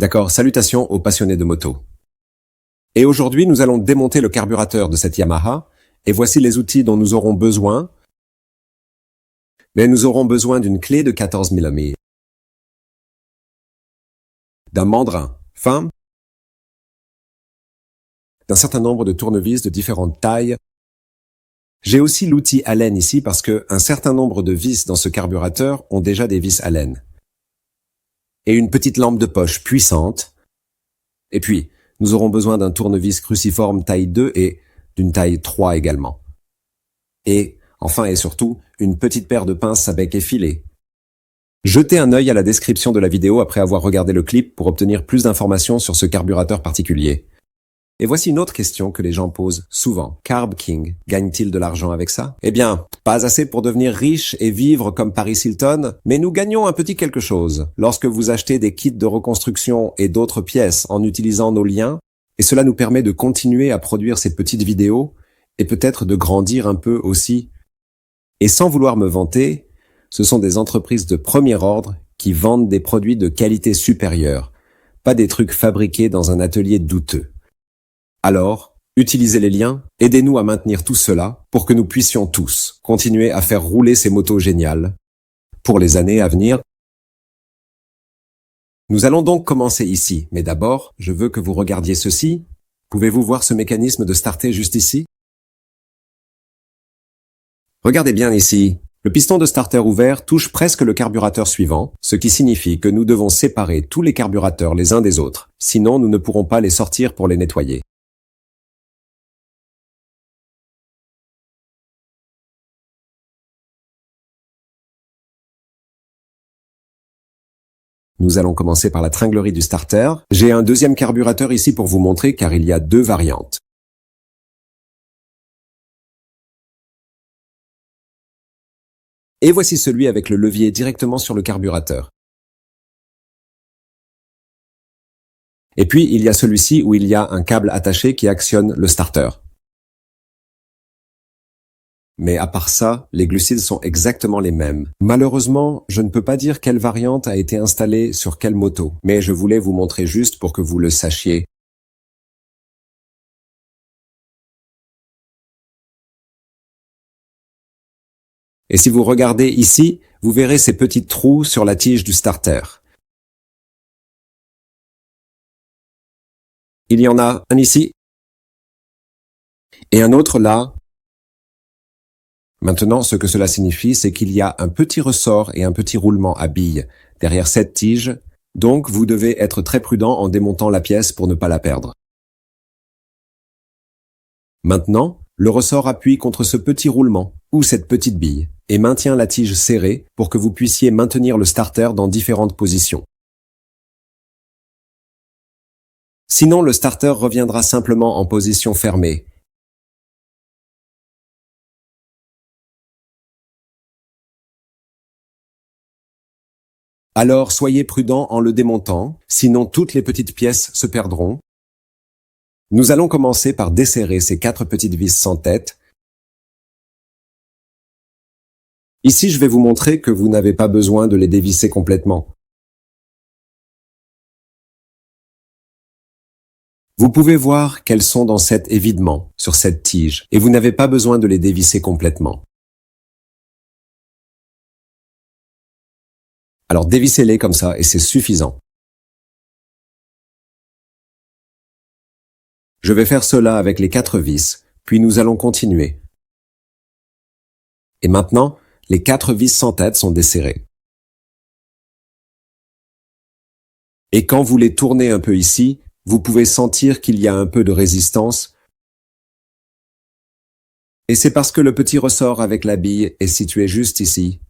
D'accord, salutations aux passionnés de moto. Et aujourd'hui, nous allons démonter le carburateur de cette Yamaha, et voici les outils dont nous aurons besoin. Mais nous aurons besoin d'une clé de 14 mm, d'un mandrin fin, d'un certain nombre de tournevis de différentes tailles. J'ai aussi l'outil Allen ici parce que un certain nombre de vis dans ce carburateur ont déjà des vis Allen. Et une petite lampe de poche puissante. Et puis, nous aurons besoin d'un tournevis cruciforme taille 2 et d'une taille 3 également. Et, enfin et surtout, une petite paire de pinces à bec effilé. Jetez un œil à la description de la vidéo après avoir regardé le clip pour obtenir plus d'informations sur ce carburateur particulier. Et voici une autre question que les gens posent souvent. Carb King gagne-t-il de l'argent avec ça? Eh bien, pas assez pour devenir riche et vivre comme Paris Hilton, mais nous gagnons un petit quelque chose. Lorsque vous achetez des kits de reconstruction et d'autres pièces en utilisant nos liens, et cela nous permet de continuer à produire ces petites vidéos, et peut-être de grandir un peu aussi. Et sans vouloir me vanter, ce sont des entreprises de premier ordre qui vendent des produits de qualité supérieure, pas des trucs fabriqués dans un atelier douteux. Alors, utilisez les liens, aidez-nous à maintenir tout cela pour que nous puissions tous continuer à faire rouler ces motos géniales pour les années à venir. Nous allons donc commencer ici, mais d'abord, je veux que vous regardiez ceci. Pouvez-vous voir ce mécanisme de starter juste ici? Regardez bien ici. Le piston de starter ouvert touche presque le carburateur suivant, ce qui signifie que nous devons séparer tous les carburateurs les uns des autres, sinon nous ne pourrons pas les sortir pour les nettoyer. Nous allons commencer par la tringlerie du starter. J'ai un deuxième carburateur ici pour vous montrer car il y a deux variantes. Et voici celui avec le levier directement sur le carburateur. Et puis, il y a celui-ci où il y a un câble attaché qui actionne le starter. Mais à part ça, les glucides sont exactement les mêmes. Malheureusement, je ne peux pas dire quelle variante a été installée sur quelle moto, mais je voulais vous montrer juste pour que vous le sachiez. Et si vous regardez ici, vous verrez ces petits trous sur la tige du starter. Il y en a un ici et un autre là. Maintenant, ce que cela signifie, c'est qu'il y a un petit ressort et un petit roulement à billes derrière cette tige, donc vous devez être très prudent en démontant la pièce pour ne pas la perdre. Maintenant, le ressort appuie contre ce petit roulement, ou cette petite bille, et maintient la tige serrée pour que vous puissiez maintenir le starter dans différentes positions. Sinon, le starter reviendra simplement en position fermée. Alors soyez prudent en le démontant, sinon toutes les petites pièces se perdront. Nous allons commencer par desserrer ces 4 petites vis sans tête. Ici, je vais vous montrer que vous n'avez pas besoin de les dévisser complètement. Vous pouvez voir qu'elles sont dans cet évidement, sur cette tige, et vous n'avez pas besoin de les dévisser complètement. Alors dévissez-les comme ça et c'est suffisant. Je vais faire cela avec les 4 vis, puis nous allons continuer. Et maintenant, les 4 vis sans tête sont desserrées. Et quand vous les tournez un peu ici, vous pouvez sentir qu'il y a un peu de résistance. Et c'est parce que le petit ressort avec la bille est situé juste ici.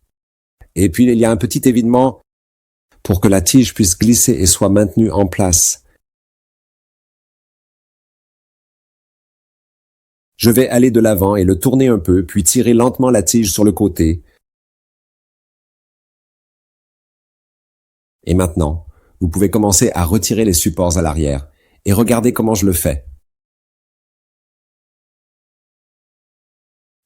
Et puis il y a un petit évidement pour que la tige puisse glisser et soit maintenue en place. Je vais aller de l'avant et le tourner un peu, puis tirer lentement la tige sur le côté. Et maintenant, vous pouvez commencer à retirer les supports à l'arrière. Et regardez comment je le fais.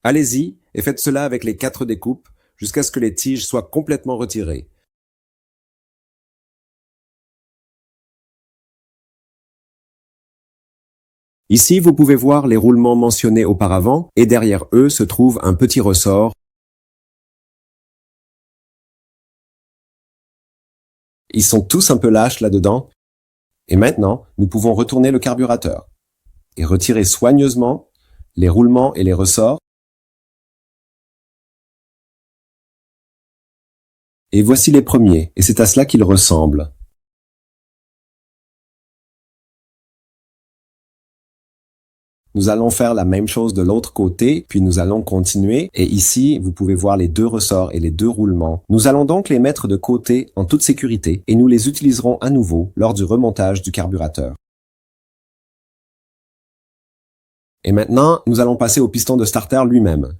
Allez-y et faites cela avec les 4 découpes jusqu'à ce que les tiges soient complètement retirées. Ici, vous pouvez voir les roulements mentionnés auparavant et derrière eux se trouve un petit ressort. Ils sont tous un peu lâches là-dedans. Et maintenant, nous pouvons retourner le carburateur et retirer soigneusement les roulements et les ressorts. Et voici les premiers, et c'est à cela qu'ils ressemblent. Nous allons faire la même chose de l'autre côté, puis nous allons continuer. Et ici, vous pouvez voir les deux ressorts et les deux roulements. Nous allons donc les mettre de côté en toute sécurité et nous les utiliserons à nouveau lors du remontage du carburateur. Et maintenant, nous allons passer au piston de starter lui-même.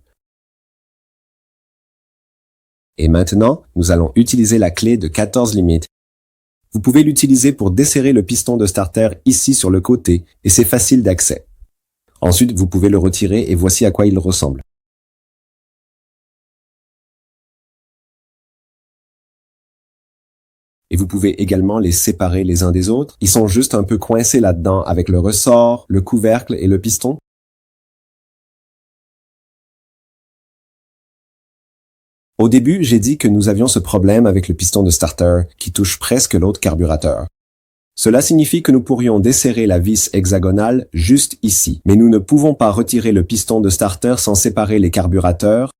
Et maintenant, nous allons utiliser la clé de 14 limites. Vous pouvez l'utiliser pour desserrer le piston de starter ici sur le côté, et c'est facile d'accès. Ensuite, vous pouvez le retirer et voici à quoi il ressemble. Et vous pouvez également les séparer les uns des autres. Ils sont juste un peu coincés là-dedans avec le ressort, le couvercle et le piston. Au début, j'ai dit que nous avions ce problème avec le piston de starter qui touche presque l'autre carburateur. Cela signifie que nous pourrions desserrer la vis hexagonale juste ici, mais nous ne pouvons pas retirer le piston de starter sans séparer les carburateurs.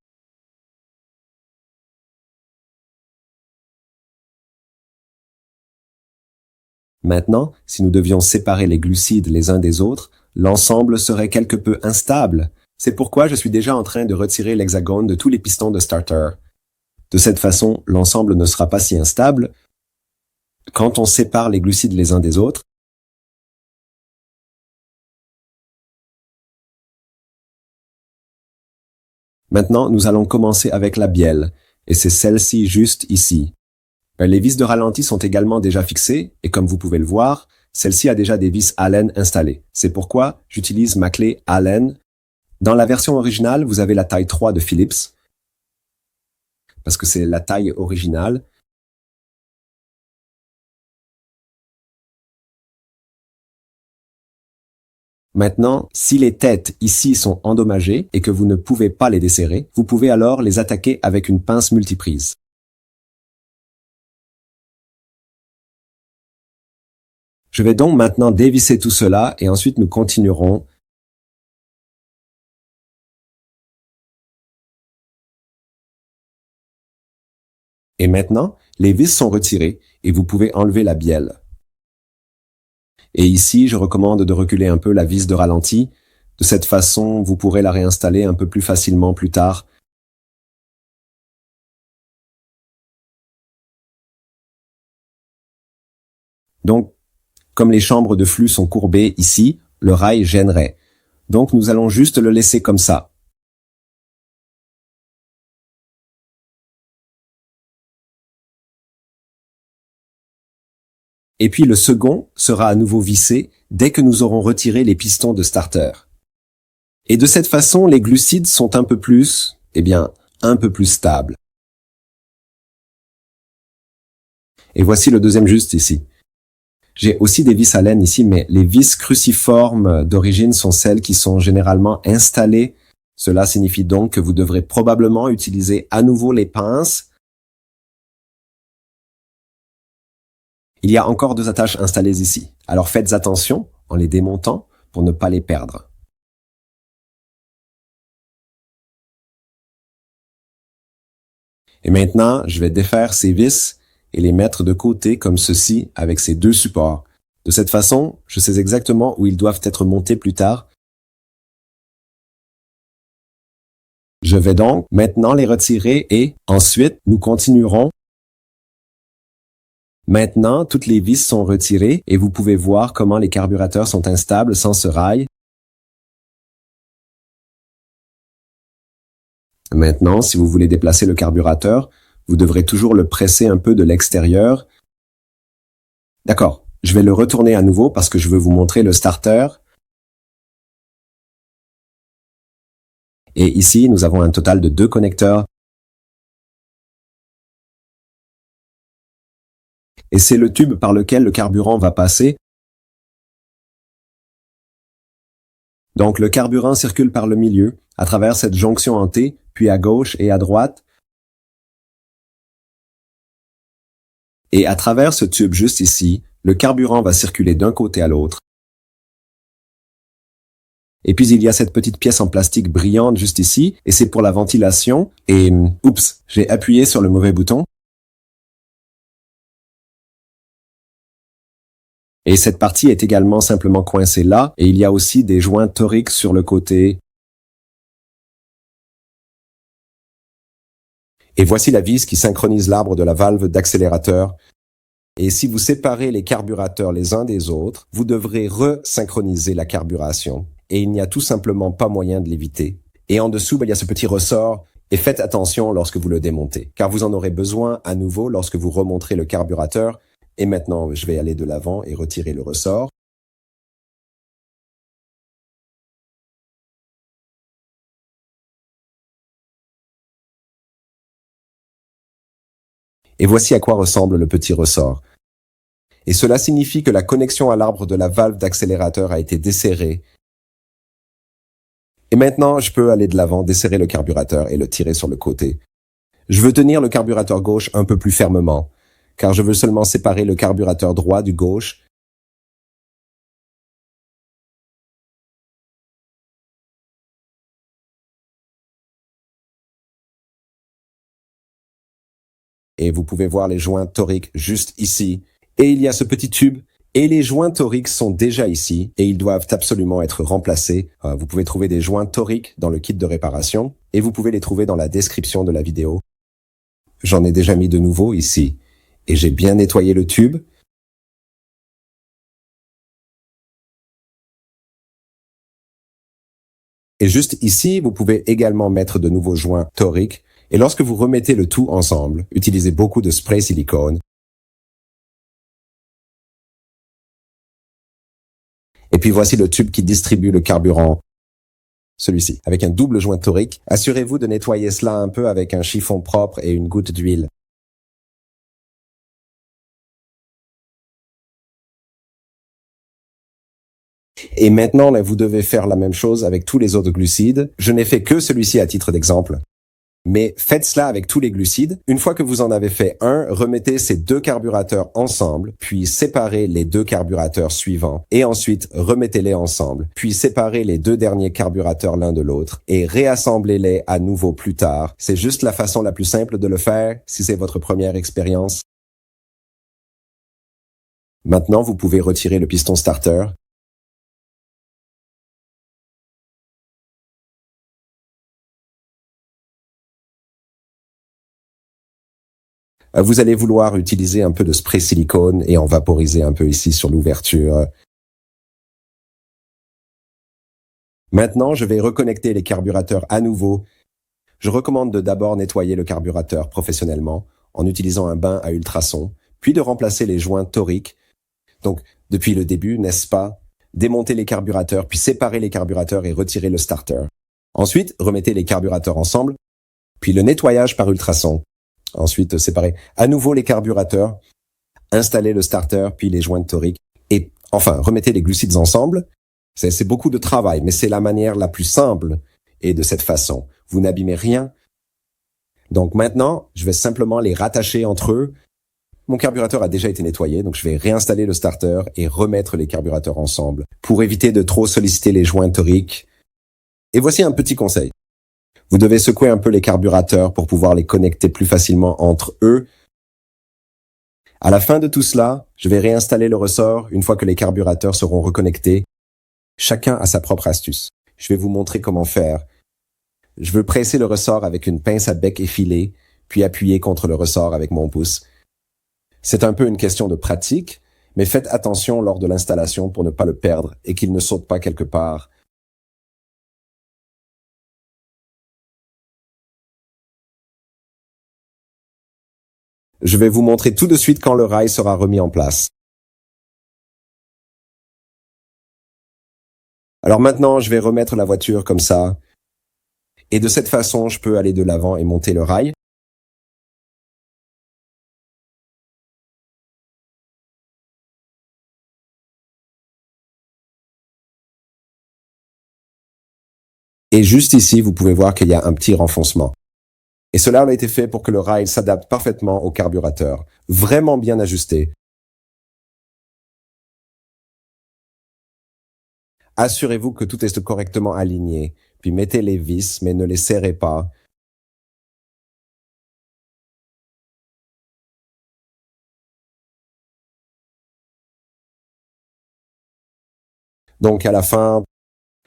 Maintenant, si nous devions séparer les glucides les uns des autres, l'ensemble serait quelque peu instable. C'est pourquoi je suis déjà en train de retirer l'hexagone de tous les pistons de starter. De cette façon, l'ensemble ne sera pas si instable. Quand on sépare les glucides les uns des autres, maintenant, nous allons commencer avec la bielle, et c'est celle-ci juste ici. Les vis de ralenti sont également déjà fixées, et comme vous pouvez le voir, celle-ci a déjà des vis Allen installées. C'est pourquoi j'utilise ma clé Allen. Dans la version originale, vous avez la taille 3 de Phillips, parce que c'est la taille originale. Maintenant, si les têtes ici sont endommagées et que vous ne pouvez pas les desserrer, vous pouvez alors les attaquer avec une pince multiprise. Je vais donc maintenant dévisser tout cela et ensuite nous continuerons. Et maintenant, les vis sont retirées et vous pouvez enlever la bielle. Et ici, je recommande de reculer un peu la vis de ralenti. De cette façon, vous pourrez la réinstaller un peu plus facilement plus tard. Donc, comme les chambres de flux sont courbées ici, le rail gênerait. Donc nous allons juste le laisser comme ça. Et puis le second sera à nouveau vissé dès que nous aurons retiré les pistons de starter. Et de cette façon, les glucides sont un peu plus stables. Et voici le deuxième juste ici. J'ai aussi des vis Allen ici, mais les vis cruciformes d'origine sont celles qui sont généralement installées. Cela signifie donc que vous devrez probablement utiliser à nouveau les pinces. Il y a encore deux attaches installées ici. Alors faites attention en les démontant pour ne pas les perdre. Et maintenant, je vais défaire ces vis et les mettre de côté comme ceci avec ces deux supports. De cette façon, je sais exactement où ils doivent être montés plus tard. Je vais donc maintenant les retirer et ensuite nous continuerons. Maintenant, toutes les vis sont retirées et vous pouvez voir comment les carburateurs sont instables sans ce rail. Maintenant, si vous voulez déplacer le carburateur, vous devrez toujours le presser un peu de l'extérieur. D'accord, je vais le retourner à nouveau parce que je veux vous montrer le starter. Et ici, nous avons un total de 2 connecteurs. Et c'est le tube par lequel le carburant va passer. Donc le carburant circule par le milieu, à travers cette jonction en T, puis à gauche et à droite. Et à travers ce tube juste ici, le carburant va circuler d'un côté à l'autre. Et puis il y a cette petite pièce en plastique brillante juste ici, et c'est pour la ventilation. Et oups, j'ai appuyé sur le mauvais bouton. Et cette partie est également simplement coincée là, et il y a aussi des joints toriques sur le côté. Et voici la vis qui synchronise l'arbre de la valve d'accélérateur. Et si vous séparez les carburateurs les uns des autres, vous devrez resynchroniser la carburation. Et il n'y a tout simplement pas moyen de l'éviter. Et en dessous, il y a ce petit ressort. Et faites attention lorsque vous le démontez, car vous en aurez besoin à nouveau lorsque vous remonterez le carburateur. Et maintenant, je vais aller de l'avant et retirer le ressort. Et voici à quoi ressemble le petit ressort. Et cela signifie que la connexion à l'arbre de la valve d'accélérateur a été desserrée. Et maintenant, je peux aller de l'avant, desserrer le carburateur et le tirer sur le côté. Je veux tenir le carburateur gauche un peu plus fermement, car je veux seulement séparer le carburateur droit du gauche. Et vous pouvez voir les joints toriques juste ici. Et il y a ce petit tube. Et les joints toriques sont déjà ici et ils doivent absolument être remplacés. Vous pouvez trouver des joints toriques dans le kit de réparation et vous pouvez les trouver dans la description de la vidéo. J'en ai déjà mis de nouveaux ici et j'ai bien nettoyé le tube. Et juste ici, vous pouvez également mettre de nouveaux joints toriques. Et lorsque vous remettez le tout ensemble, utilisez beaucoup de spray silicone. Et puis voici le tube qui distribue le carburant, celui-ci, avec un double joint torique. Assurez-vous de nettoyer cela un peu avec un chiffon propre et une goutte d'huile. Et maintenant, là, vous devez faire la même chose avec tous les autres glucides. Je n'ai fait que celui-ci à titre d'exemple. Mais faites cela avec tous les glucides. Une fois que vous en avez fait un, remettez ces deux carburateurs ensemble, puis séparez les deux carburateurs suivants, et ensuite remettez-les ensemble, puis séparez les deux derniers carburateurs l'un de l'autre, et réassemblez-les à nouveau plus tard. C'est juste la façon la plus simple de le faire si c'est votre première expérience. Maintenant, vous pouvez retirer le piston starter. Vous allez vouloir utiliser un peu de spray silicone et en vaporiser un peu ici sur l'ouverture. Maintenant, je vais reconnecter les carburateurs à nouveau. Je recommande de d'abord nettoyer le carburateur professionnellement en utilisant un bain à ultrasons, puis de remplacer les joints toriques. Donc, depuis le début, n'est-ce pas? Démonter les carburateurs, puis séparer les carburateurs et retirer le starter. Ensuite, remettez les carburateurs ensemble, puis le nettoyage par ultrasons. Ensuite, séparer à nouveau les carburateurs, installer le starter, puis les joints toriques. Et enfin, remettez les glucides ensemble. C'est beaucoup de travail, mais c'est la manière la plus simple. Et de cette façon, vous n'abîmez rien. Donc maintenant, je vais simplement les rattacher entre eux. Mon carburateur a déjà été nettoyé, donc je vais réinstaller le starter et remettre les carburateurs ensemble pour éviter de trop solliciter les joints toriques. Et voici un petit conseil. Vous devez secouer un peu les carburateurs pour pouvoir les connecter plus facilement entre eux. À la fin de tout cela, je vais réinstaller le ressort une fois que les carburateurs seront reconnectés. Chacun a sa propre astuce. Je vais vous montrer comment faire. Je veux presser le ressort avec une pince à bec effilé, puis appuyer contre le ressort avec mon pouce. C'est un peu une question de pratique, mais faites attention lors de l'installation pour ne pas le perdre et qu'il ne saute pas quelque part. Je vais vous montrer tout de suite quand le rail sera remis en place. Alors maintenant, je vais remettre la voiture comme ça. Et de cette façon, je peux aller de l'avant et monter le rail. Et juste ici, vous pouvez voir qu'il y a un petit renfoncement. Et cela a été fait pour que le rail s'adapte parfaitement au carburateur. Vraiment bien ajusté. Assurez-vous que tout est correctement aligné, puis mettez les vis, mais ne les serrez pas. Donc à la fin,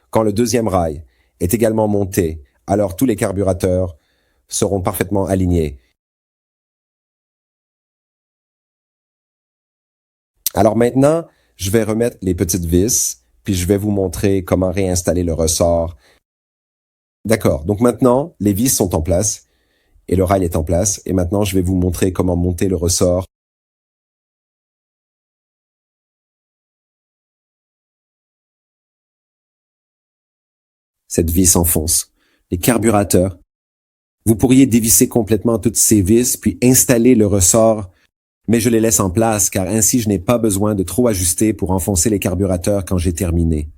quand le deuxième rail est également monté, alors tous les carburateurs seront parfaitement alignés. Alors maintenant, je vais remettre les petites vis, puis je vais vous montrer comment réinstaller le ressort. D'accord, donc maintenant, les vis sont en place et le rail est en place. Et maintenant, je vais vous montrer comment monter le ressort. Cette vis s'enfonce. Les carburateurs. Vous pourriez dévisser complètement toutes ces vis, puis installer le ressort, mais je les laisse en place car ainsi je n'ai pas besoin de trop ajuster pour enfoncer les carburateurs quand j'ai terminé.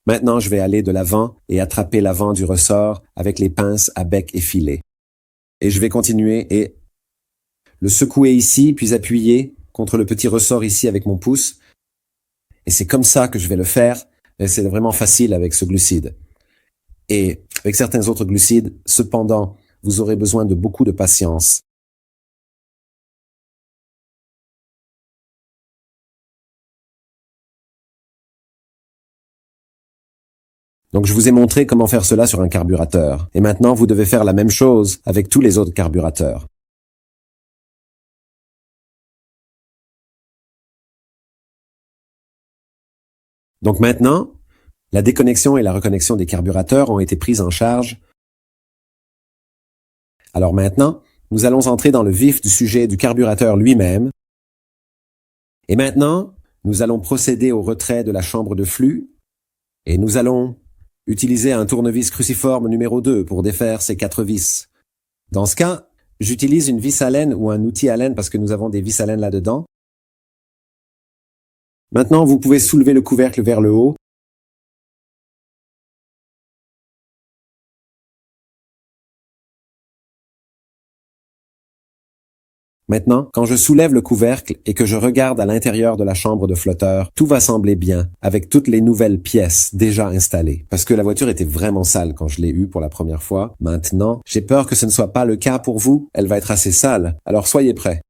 Maintenant, je vais aller de l'avant et attraper l'avant du ressort avec les pinces à bec effilé. Et je vais continuer et le secouer ici, puis appuyer contre le petit ressort ici avec mon pouce. Et c'est comme ça que je vais le faire. Et c'est vraiment facile avec ce glucide. Et avec certains autres glucides, cependant, vous aurez besoin de beaucoup de patience. Donc je vous ai montré comment faire cela sur un carburateur. Et maintenant, vous devez faire la même chose avec tous les autres carburateurs. Donc maintenant, la déconnexion et la reconnexion des carburateurs ont été prises en charge. Alors maintenant, nous allons entrer dans le vif du sujet du carburateur lui-même. Et maintenant, nous allons procéder au retrait de la chambre de flux et nous allons utiliser un tournevis cruciforme numéro 2 pour défaire ces 4 vis. Dans ce cas, j'utilise une vis Allen ou un outil Allen parce que nous avons des vis Allen là-dedans. Maintenant, vous pouvez soulever le couvercle vers le haut. Maintenant, quand je soulève le couvercle et que je regarde à l'intérieur de la chambre de flotteur, tout va sembler bien, avec toutes les nouvelles pièces déjà installées. Parce que la voiture était vraiment sale quand je l'ai eue pour la première fois. Maintenant, j'ai peur que ce ne soit pas le cas pour vous. Elle va être assez sale. Alors soyez prêts.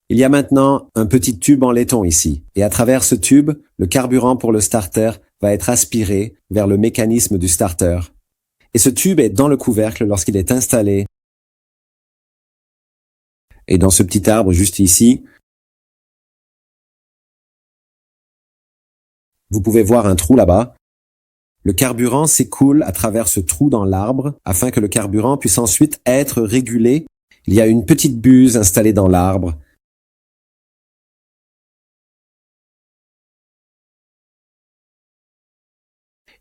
Il y a maintenant un petit tube en laiton ici, et à travers ce tube, le carburant pour le starter va être aspiré vers le mécanisme du starter. Et ce tube est dans le couvercle lorsqu'il est installé. Et dans ce petit arbre juste ici, vous pouvez voir un trou là-bas. Le carburant s'écoule à travers ce trou dans l'arbre afin que le carburant puisse ensuite être régulé. Il y a une petite buse installée dans l'arbre.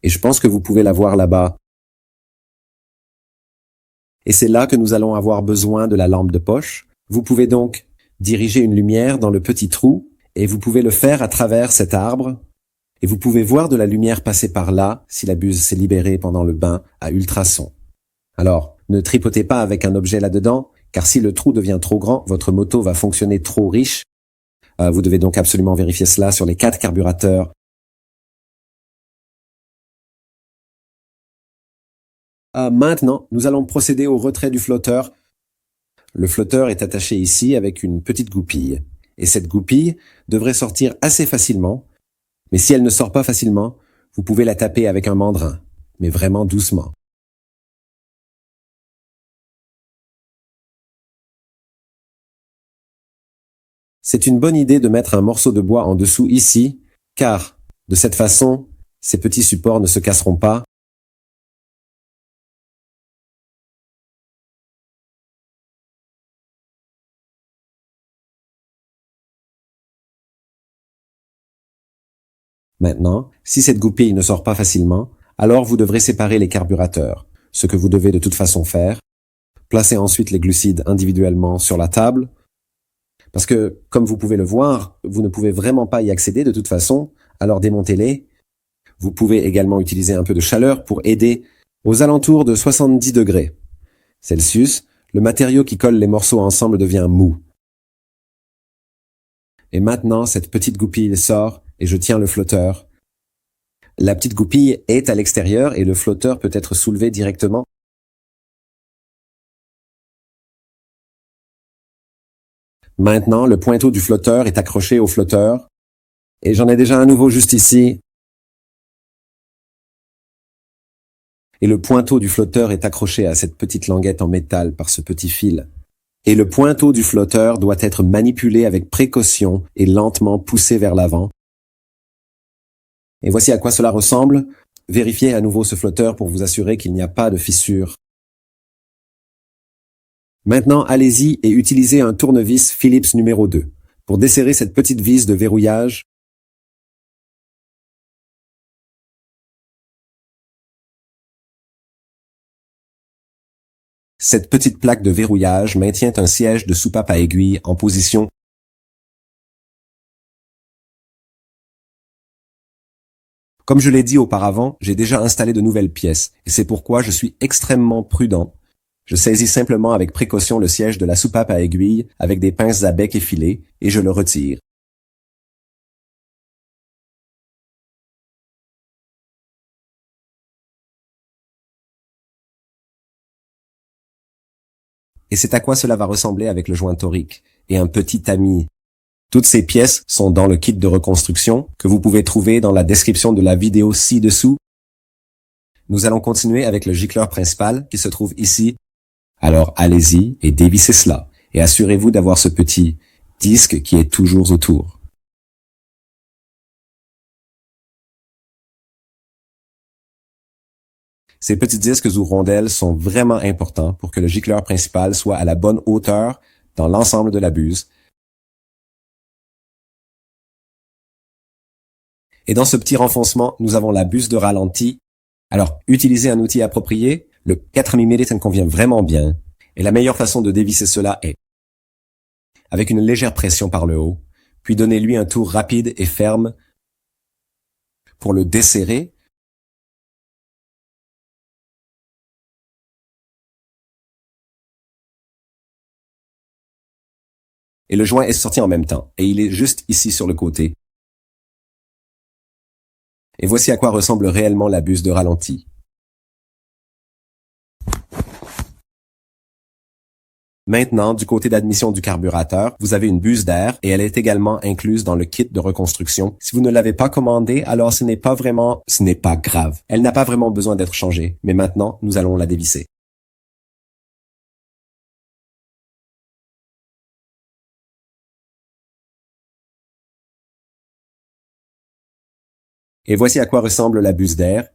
Et je pense que vous pouvez la voir là-bas. Et c'est là que nous allons avoir besoin de la lampe de poche. Vous pouvez donc diriger une lumière dans le petit trou et vous pouvez le faire à travers cet arbre. Et vous pouvez voir de la lumière passer par là si la buse s'est libérée pendant le bain à ultrasons. Alors, ne tripotez pas avec un objet là-dedans, car si le trou devient trop grand, votre moto va fonctionner trop riche. Vous devez donc absolument vérifier cela sur les 4 carburateurs. Maintenant, nous allons procéder au retrait du flotteur. Le flotteur est attaché ici avec une petite goupille. Et cette goupille devrait sortir assez facilement. Mais si elle ne sort pas facilement, vous pouvez la taper avec un mandrin, mais vraiment doucement. C'est une bonne idée de mettre un morceau de bois en dessous ici, car, de cette façon, ces petits supports ne se casseront pas. Maintenant, si cette goupille ne sort pas facilement, alors vous devrez séparer les carburateurs, ce que vous devez de toute façon faire. Placez ensuite les glucides individuellement sur la table, parce que, comme vous pouvez le voir, vous ne pouvez vraiment pas y accéder de toute façon, alors démontez-les. Vous pouvez également utiliser un peu de chaleur pour aider aux alentours de 70 degrés Celsius. Le matériau qui colle les morceaux ensemble devient mou. Et maintenant, cette petite goupille sort et je tiens le flotteur. La petite goupille est à l'extérieur et le flotteur peut être soulevé directement. Maintenant, le pointeau du flotteur est accroché au flotteur. Et j'en ai déjà un nouveau juste ici. Et le pointeau du flotteur est accroché à cette petite languette en métal par ce petit fil. Et le pointeau du flotteur doit être manipulé avec précaution et lentement poussé vers l'avant. Et voici à quoi cela ressemble. Vérifiez à nouveau ce flotteur pour vous assurer qu'il n'y a pas de fissure. Maintenant, allez-y et utilisez un tournevis Phillips numéro 2 pour desserrer cette petite vis de verrouillage. Cette petite plaque de verrouillage maintient un siège de soupape à aiguille en position. Comme je l'ai dit auparavant, j'ai déjà installé de nouvelles pièces et c'est pourquoi je suis extrêmement prudent. Je saisis simplement avec précaution le siège de la soupape à aiguille avec des pinces à bec effilées et je le retire. Et c'est à quoi cela va ressembler avec le joint torique et un petit tamis. Toutes ces pièces sont dans le kit de reconstruction que vous pouvez trouver dans la description de la vidéo ci-dessous. Nous allons continuer avec le gicleur principal qui se trouve ici. Alors allez-y et dévissez cela et assurez-vous d'avoir ce petit disque qui est toujours autour. Ces petits disques ou rondelles sont vraiment importants pour que le gicleur principal soit à la bonne hauteur dans l'ensemble de la buse. Et dans ce petit renfoncement, nous avons la buse de ralenti. Alors, utilisez un outil approprié. Le 4 mm convient vraiment bien. Et la meilleure façon de dévisser cela est avec une légère pression par le haut, puis donnez-lui un tour rapide et ferme pour le desserrer. Et le joint est sorti en même temps, et il est juste ici sur le côté. Et voici à quoi ressemble réellement la buse de ralenti. Maintenant, du côté d'admission du carburateur, vous avez une buse d'air et elle est également incluse dans le kit de reconstruction. Si vous ne l'avez pas commandée, alors ce n'est pas grave. Elle n'a pas vraiment besoin d'être changée, mais maintenant, nous allons la dévisser. Et voici à quoi ressemble la buse d'air.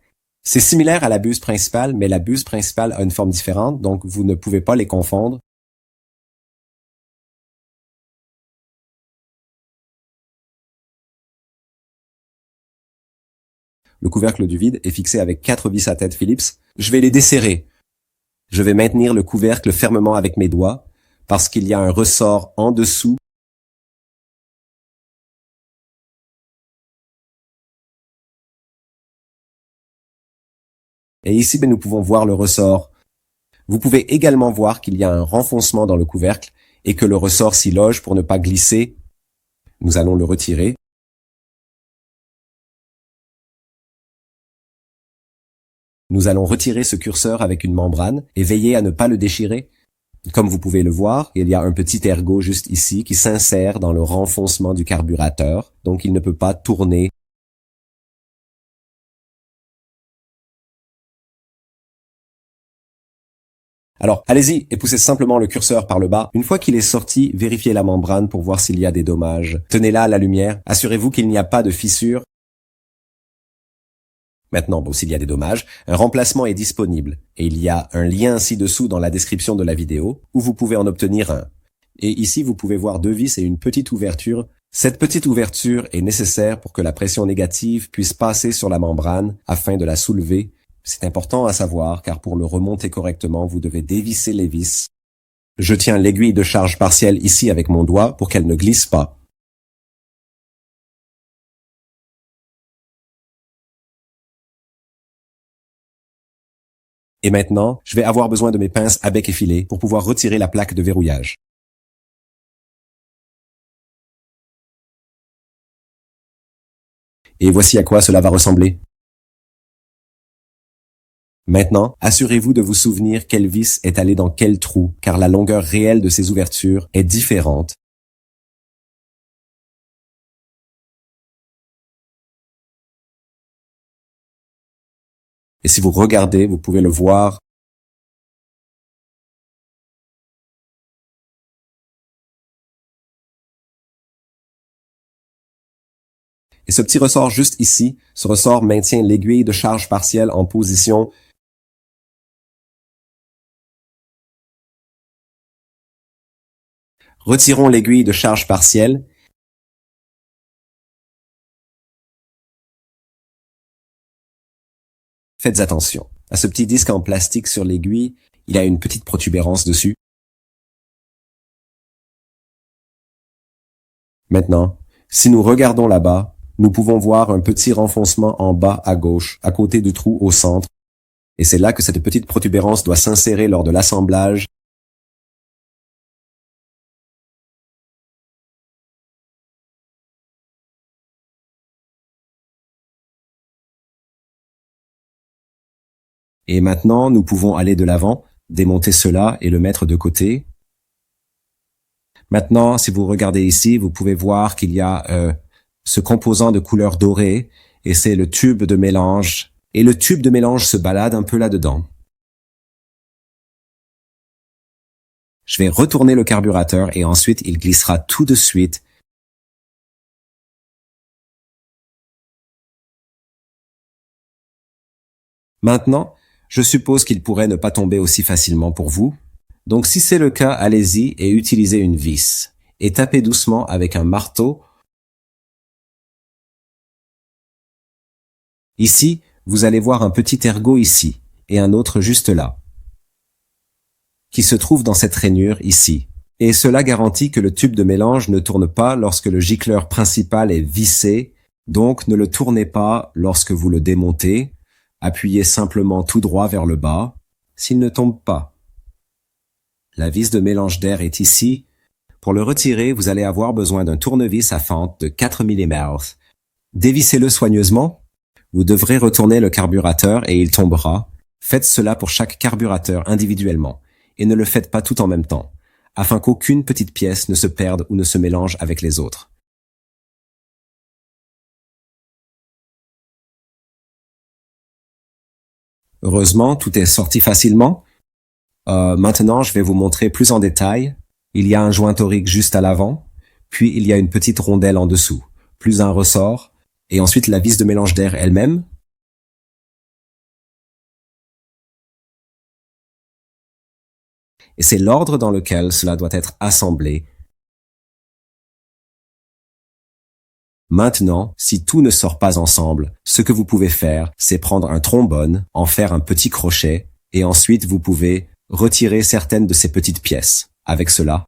C'est similaire à la buse principale, mais la buse principale a une forme différente, donc vous ne pouvez pas les confondre. Le couvercle du vide est fixé avec 4 vis à tête Phillips. Je vais les desserrer. Je vais maintenir le couvercle fermement avec mes doigts, parce qu'il y a un ressort en dessous. Et ici, nous pouvons voir le ressort. Vous pouvez également voir qu'il y a un renfoncement dans le couvercle et que le ressort s'y loge pour ne pas glisser. Nous allons le retirer. Nous allons retirer ce curseur avec une membrane et veiller à ne pas le déchirer. Comme vous pouvez le voir, il y a un petit ergot juste ici qui s'insère dans le renfoncement du carburateur, donc il ne peut pas tourner. Alors, allez-y et poussez simplement le curseur par le bas. Une fois qu'il est sorti, vérifiez la membrane pour voir s'il y a des dommages. Tenez-la à la lumière. Assurez-vous qu'il n'y a pas de fissure. Maintenant, s'il y a des dommages, un remplacement est disponible et il y a un lien ci-dessous dans la description de la vidéo où vous pouvez en obtenir un. Et ici, vous pouvez voir 2 vis et une petite ouverture Cette petite ouverture est nécessaire pour que la pression négative puisse passer sur la membrane afin de la soulever. C'est important à savoir car pour le remonter correctement, vous devez dévisser les vis. Je tiens l'aiguille de charge partielle ici avec mon doigt pour qu'elle ne glisse pas. Et maintenant, je vais avoir besoin de mes pinces à bec effilé pour pouvoir retirer la plaque de verrouillage. Et voici à quoi cela va ressembler. Maintenant, assurez-vous de vous souvenir quelle vis est allée dans quel trou, car la longueur réelle de ces ouvertures est différente. Et si vous regardez, vous pouvez le voir. Et ce petit ressort juste ici, ce ressort maintient l'aiguille de charge partielle en position. Retirons l'aiguille de charge partielle. Faites attention à ce petit disque en plastique sur l'aiguille, il a une petite protubérance dessus. Maintenant, si nous regardons là-bas, nous pouvons voir un petit renfoncement en bas à gauche, à côté du trou au centre, et c'est là que cette petite protubérance doit s'insérer lors de l'assemblage. Et maintenant, nous pouvons aller de l'avant, démonter cela et le mettre de côté. Maintenant, si vous regardez ici, vous pouvez voir qu'il y a ce composant de couleur dorée, et c'est le tube de mélange. Et le tube de mélange se balade un peu là-dedans. Je vais retourner le carburateur et ensuite il glissera tout de suite. Maintenant, je suppose qu'il pourrait ne pas tomber aussi facilement pour vous. Donc si c'est le cas, allez-y et utilisez une vis. Et tapez doucement avec un marteau. Ici, vous allez voir un petit ergot ici et un autre juste là, qui se trouve dans cette rainure ici. Et cela garantit que le tube de mélange ne tourne pas lorsque le gicleur principal est vissé, donc ne le tournez pas lorsque vous le démontez. Appuyez simplement tout droit vers le bas, s'il ne tombe pas. La vis de mélange d'air est ici. Pour le retirer, vous allez avoir besoin d'un tournevis à fente de 4 mm. Dévissez-le soigneusement. Vous devrez retourner le carburateur et il tombera. Faites cela pour chaque carburateur individuellement et ne le faites pas tout en même temps, afin qu'aucune petite pièce ne se perde ou ne se mélange avec les autres. Heureusement, tout est sorti facilement. Maintenant, je vais vous montrer plus en détail. Il y a un joint torique juste à l'avant, puis il y a une petite rondelle en dessous, plus un ressort, et ensuite la vis de mélange d'air elle-même. Et c'est l'ordre dans lequel cela doit être assemblé. Maintenant, si tout ne sort pas ensemble, ce que vous pouvez faire, c'est prendre un trombone, en faire un petit crochet, et ensuite vous pouvez retirer certaines de ces petites pièces avec cela.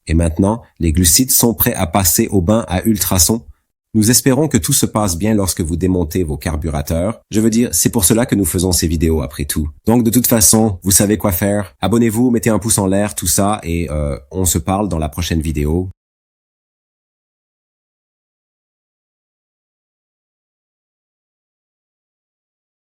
Et maintenant, les glucides sont prêts à passer au bain à ultrasons. Nous espérons que tout se passe bien lorsque vous démontez vos carburateurs. Je veux dire, c'est pour cela que nous faisons ces vidéos après tout. Donc de toute façon, vous savez quoi faire. Abonnez-vous, mettez un pouce en l'air, tout ça, et on se parle dans la prochaine vidéo.